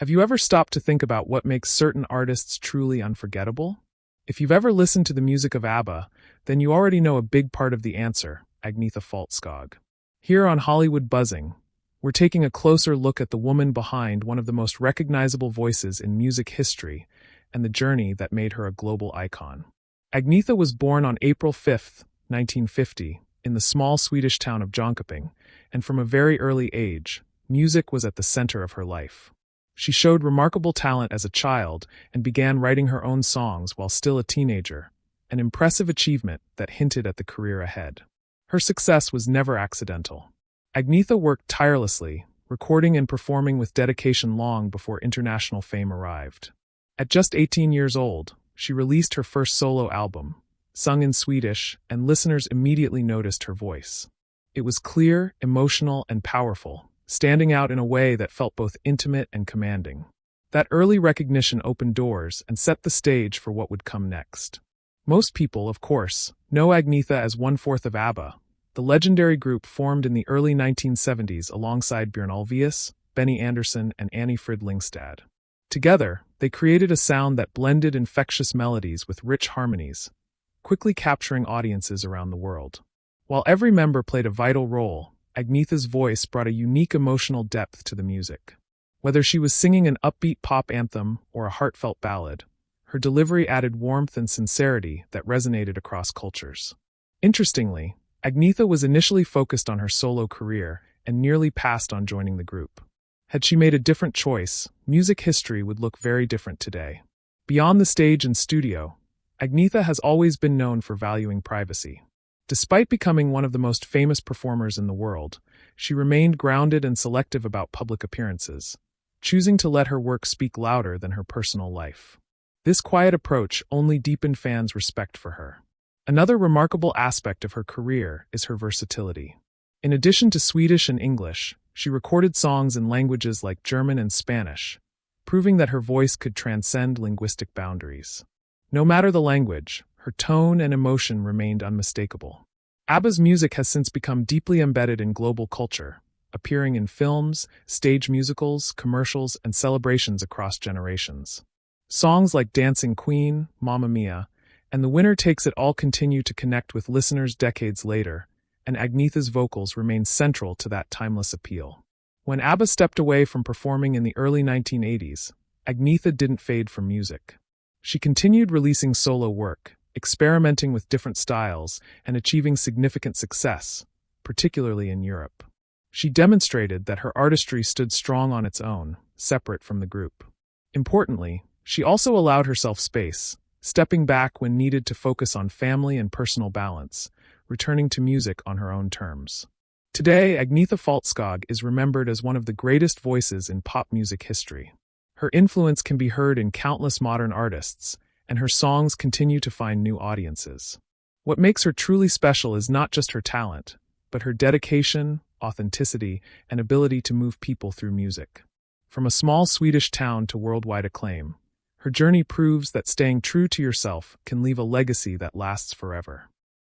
Have you ever stopped to think about what makes certain artists truly unforgettable? If you've ever listened to the music of ABBA, then you already know a big part of the answer, Agnetha Fältskog. Here on Hollywood Buzzing, we're taking a closer look at the woman behind one of the most recognizable voices in music history and the journey that made her a global icon. Agnetha was born on April 5, 1950, in the small Swedish town of Jönköping, and from a very early age, music was at the center of her life. She showed remarkable talent as a child and began writing her own songs while still a teenager, an impressive achievement that hinted at the career ahead. Her success was never accidental. Agnetha worked tirelessly, recording and performing with dedication long before international fame arrived. At just 18 years old, she released her first solo album, sung in Swedish, and listeners immediately noticed her voice. It was clear, emotional, and powerful, standing out in a way that felt both intimate and commanding. That early recognition opened doors and set the stage for what would come next. Most people, of course, know Agnetha as one-fourth of ABBA, the legendary group formed in the early 1970s alongside Björn Ulvaeus, Benny Andersson, and Annie Frid Lyngstad. Together, they created a sound that blended infectious melodies with rich harmonies, quickly capturing audiences around the world. While every member played a vital role, Agnetha's voice brought a unique emotional depth to the music. Whether she was singing an upbeat pop anthem or a heartfelt ballad, her delivery added warmth and sincerity that resonated across cultures. Interestingly, Agnetha was initially focused on her solo career and nearly passed on joining the group. Had she made a different choice, music history would look very different today. Beyond the stage and studio, Agnetha has always been known for valuing privacy. Despite becoming one of the most famous performers in the world, she remained grounded and selective about public appearances, choosing to let her work speak louder than her personal life. This quiet approach only deepened fans' respect for her. Another remarkable aspect of her career is her versatility. In addition to Swedish and English, she recorded songs in languages like German and Spanish, proving that her voice could transcend linguistic boundaries. No matter the language, her tone and emotion remained unmistakable. ABBA's music has since become deeply embedded in global culture, appearing in films, stage musicals, commercials, and celebrations across generations. Songs like Dancing Queen, Mamma Mia, and The Winner Takes It All continue to connect with listeners decades later, and Agnetha's vocals remain central to that timeless appeal. When ABBA stepped away from performing in the early 1980s, Agnetha didn't fade from music. She continued releasing solo work, experimenting with different styles, and achieving significant success, particularly in Europe. She demonstrated that her artistry stood strong on its own, separate from the group. Importantly, she also allowed herself space, stepping back when needed to focus on family and personal balance, returning to music on her own terms. Today, Agnetha Fältskog is remembered as one of the greatest voices in pop music history. Her influence can be heard in countless modern artists, and her songs continue to find new audiences. What makes her truly special is not just her talent, but her dedication, authenticity, and ability to move people through music. From a small Swedish town to worldwide acclaim, her journey proves that staying true to yourself can leave a legacy that lasts forever.